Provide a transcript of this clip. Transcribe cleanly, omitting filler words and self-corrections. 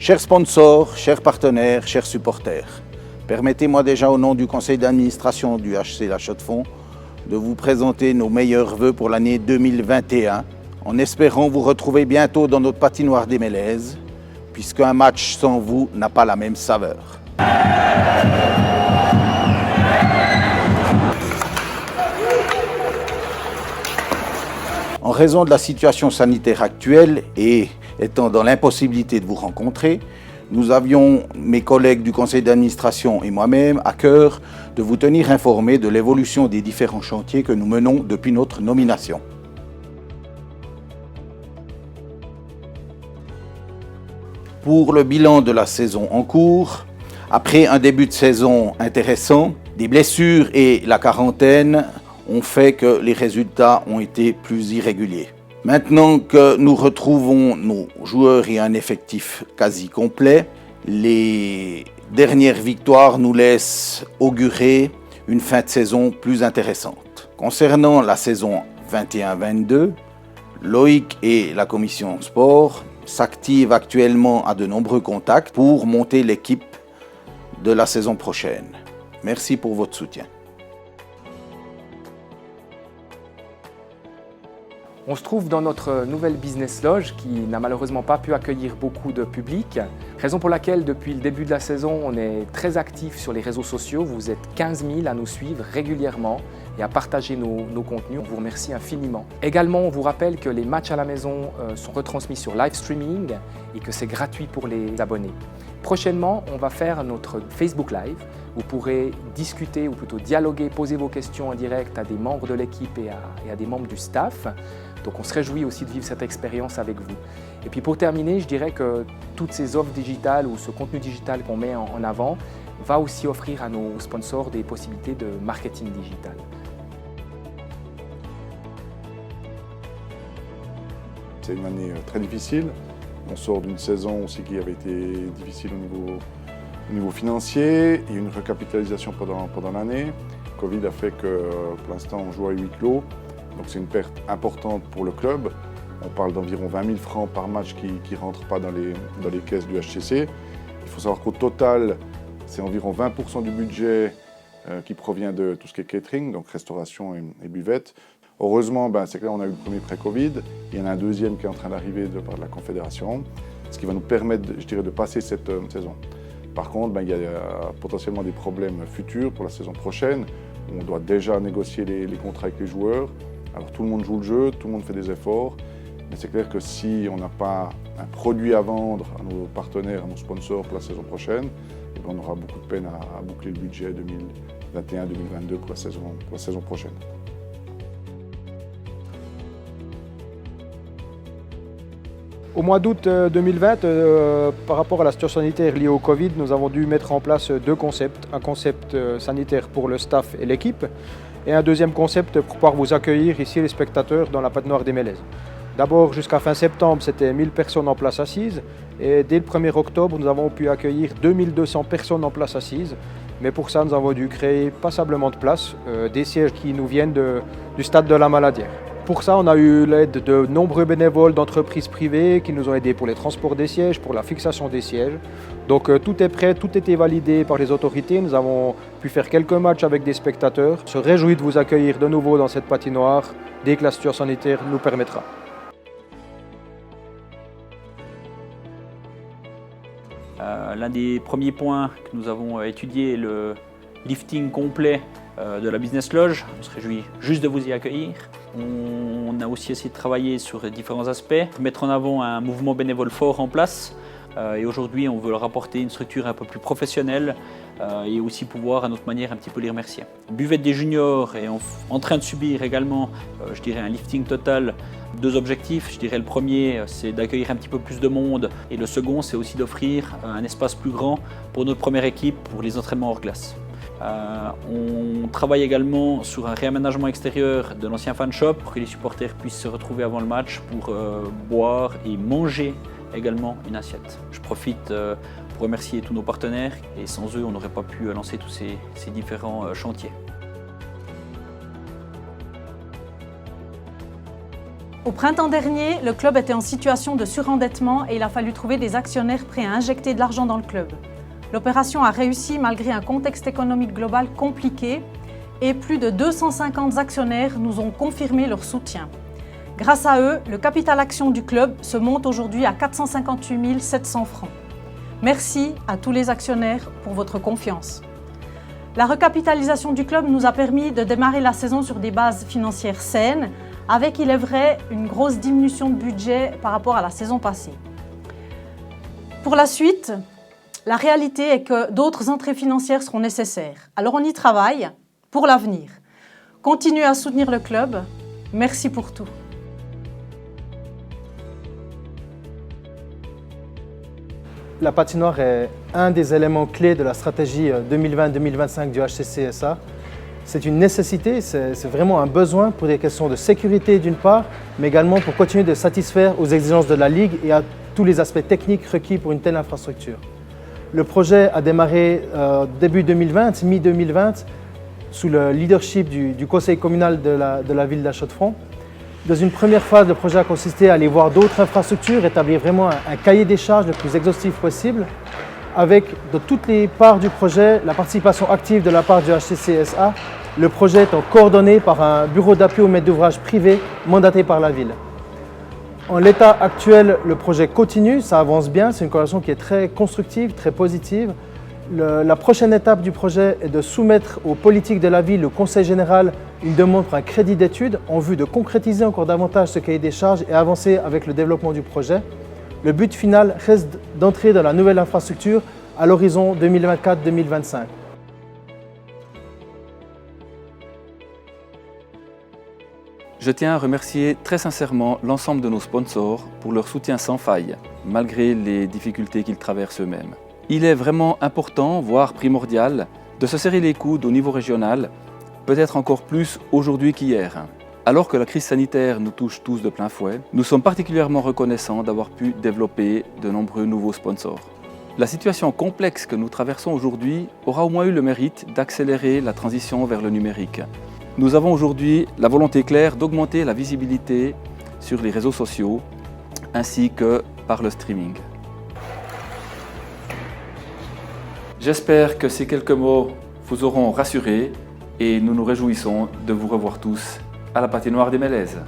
Chers sponsors, chers partenaires, chers supporters, permettez-moi déjà au nom du conseil d'administration du HC La Chaux-de-Fonds de vous présenter nos meilleurs vœux pour l'année 2021, en espérant vous retrouver bientôt dans notre patinoire des Mélèzes, puisqu'un match sans vous n'a pas la même saveur. En raison de la situation sanitaire actuelle et étant dans l'impossibilité de vous rencontrer, nous avions, mes collègues du conseil d'administration et moi-même, à cœur de vous tenir informés de l'évolution des différents chantiers que nous menons depuis notre nomination. Pour le bilan de la saison en cours, après un début de saison intéressant, des blessures et la quarantaine ont fait que les résultats ont été plus irréguliers. Maintenant que nous retrouvons nos joueurs et un effectif quasi complet, les dernières victoires nous laissent augurer une fin de saison plus intéressante. Concernant la saison 21-22, Loïc et la commission sport s'activent actuellement à de nombreux contacts pour monter l'équipe de la saison prochaine. Merci pour votre soutien. On se trouve dans notre nouvelle business loge qui n'a malheureusement pas pu accueillir beaucoup de public. Raison pour laquelle depuis le début de la saison, on est très actif sur les réseaux sociaux. Vous êtes 15 000 à nous suivre régulièrement et à partager nos contenus. On vous remercie infiniment. Également, on vous rappelle que les matchs à la maison sont retransmis sur live streaming et que c'est gratuit pour les abonnés. Prochainement, on va faire notre Facebook Live. Vous pourrez discuter ou plutôt dialoguer, poser vos questions en direct à des membres de l'équipe et à des membres du staff. Donc on se réjouit aussi de vivre cette expérience avec vous. Et puis pour terminer, je dirais que toutes ces offres digitales ou ce contenu digital qu'on met en avant va aussi offrir à nos sponsors des possibilités de marketing digital. C'est une année très difficile. On sort d'une saison aussi qui avait été difficile au niveau financier. Il y a eu une recapitalisation pendant l'année. Covid a fait que pour l'instant on joue à huis clos. Donc c'est une perte importante pour le club. On parle d'environ 20 000 francs par match qui ne rentrent pas dans les caisses du HCC. Il faut savoir qu'au total, c'est environ 20% du budget qui provient de tout ce qui est catering, donc restauration et buvette. Heureusement, c'est que là, on a eu le premier pré-Covid. Il y en a un deuxième qui est en train d'arriver de par la Confédération, ce qui va nous permettre, je dirais, de passer cette saison. Par contre, il y a potentiellement des problèmes futurs pour la saison prochaine. On doit déjà négocier les contrats avec les joueurs. Alors tout le monde joue le jeu, tout le monde fait des efforts, mais c'est clair que si on n'a pas un produit à vendre à nos partenaires, à nos sponsors pour la saison prochaine, on aura beaucoup de peine à boucler le budget 2021-2022 pour la saison prochaine. Au mois d'août 2020, par rapport à la situation sanitaire liée au Covid, nous avons dû mettre en place deux concepts. Un concept sanitaire pour le staff et l'équipe, et un deuxième concept pour pouvoir vous accueillir ici, les spectateurs, dans la patinoire des Mélèzes. D'abord, jusqu'à fin septembre, c'était 1000 personnes en place assise. Et dès le 1er octobre, nous avons pu accueillir 2200 personnes en place assise. Mais pour ça, nous avons dû créer passablement de places, des sièges qui nous viennent du stade de la Maladière. Pour ça, on a eu l'aide de nombreux bénévoles d'entreprises privées qui nous ont aidés pour les transports des sièges, pour la fixation des sièges. Donc tout est prêt, tout était validé par les autorités. Nous avons pu faire quelques matchs avec des spectateurs. On se réjouit de vous accueillir de nouveau dans cette patinoire dès que la situation sanitaire nous permettra. L'un des premiers points que nous avons étudié est le lifting complet de la Business Loge. On se réjouit juste de vous y accueillir. On a aussi essayé de travailler sur différents aspects, mettre en avant un mouvement bénévole fort en place. Et aujourd'hui, on veut leur apporter une structure un peu plus professionnelle et aussi pouvoir à notre manière un petit peu les remercier. Buvette des juniors est en train de subir également, je dirais, un lifting total. Deux objectifs, je dirais le premier c'est d'accueillir un petit peu plus de monde et le second c'est aussi d'offrir un espace plus grand pour notre première équipe pour les entraînements hors glace. On travaille également sur un réaménagement extérieur de l'ancien fan shop pour que les supporters puissent se retrouver avant le match pour boire et manger également une assiette. Je profite pour remercier tous nos partenaires et sans eux on n'aurait pas pu lancer tous ces différents chantiers. Au printemps dernier, le club était en situation de surendettement et il a fallu trouver des actionnaires prêts à injecter de l'argent dans le club. L'opération a réussi malgré un contexte économique global compliqué et plus de 250 actionnaires nous ont confirmé leur soutien. Grâce à eux, le capital action du club se monte aujourd'hui à 458 700 francs. Merci à tous les actionnaires pour votre confiance. La recapitalisation du club nous a permis de démarrer la saison sur des bases financières saines, avec, il est vrai, une grosse diminution de budget par rapport à la saison passée. Pour la suite, la réalité est que d'autres entrées financières seront nécessaires. Alors on y travaille pour l'avenir. Continuez à soutenir le club. Merci pour tout. La patinoire est un des éléments clés de la stratégie 2020-2025 du HCCSA. C'est une nécessité, c'est vraiment un besoin pour des questions de sécurité d'une part, mais également pour continuer de satisfaire aux exigences de la Ligue et à tous les aspects techniques requis pour une telle infrastructure. Le projet a démarré début 2020, mi-2020, sous le leadership du conseil communal de la ville d'Achaux-de-Fonds. Dans une première phase, le projet a consisté à aller voir d'autres infrastructures, établir vraiment un cahier des charges le plus exhaustif possible, avec de toutes les parts du projet la participation active de la part du HCCSA, le projet étant coordonné par un bureau d'appui au maître d'ouvrage privé mandaté par la ville. En l'état actuel, le projet continue, ça avance bien, c'est une collaboration qui est très constructive, très positive. La prochaine étape du projet est de soumettre aux politiques de la ville, au conseil général, une demande pour un crédit d'études en vue de concrétiser encore davantage ce cahier des charges et avancer avec le développement du projet. Le but final reste d'entrer dans la nouvelle infrastructure à l'horizon 2024-2025. Je tiens à remercier très sincèrement l'ensemble de nos sponsors pour leur soutien sans faille, malgré les difficultés qu'ils traversent eux-mêmes. Il est vraiment important, voire primordial, de se serrer les coudes au niveau régional, peut-être encore plus aujourd'hui qu'hier. Alors que la crise sanitaire nous touche tous de plein fouet, nous sommes particulièrement reconnaissants d'avoir pu développer de nombreux nouveaux sponsors. La situation complexe que nous traversons aujourd'hui aura au moins eu le mérite d'accélérer la transition vers le numérique. Nous avons aujourd'hui la volonté claire d'augmenter la visibilité sur les réseaux sociaux ainsi que par le streaming. J'espère que ces quelques mots vous auront rassuré et nous nous réjouissons de vous revoir tous à la patinoire des Mélèzes.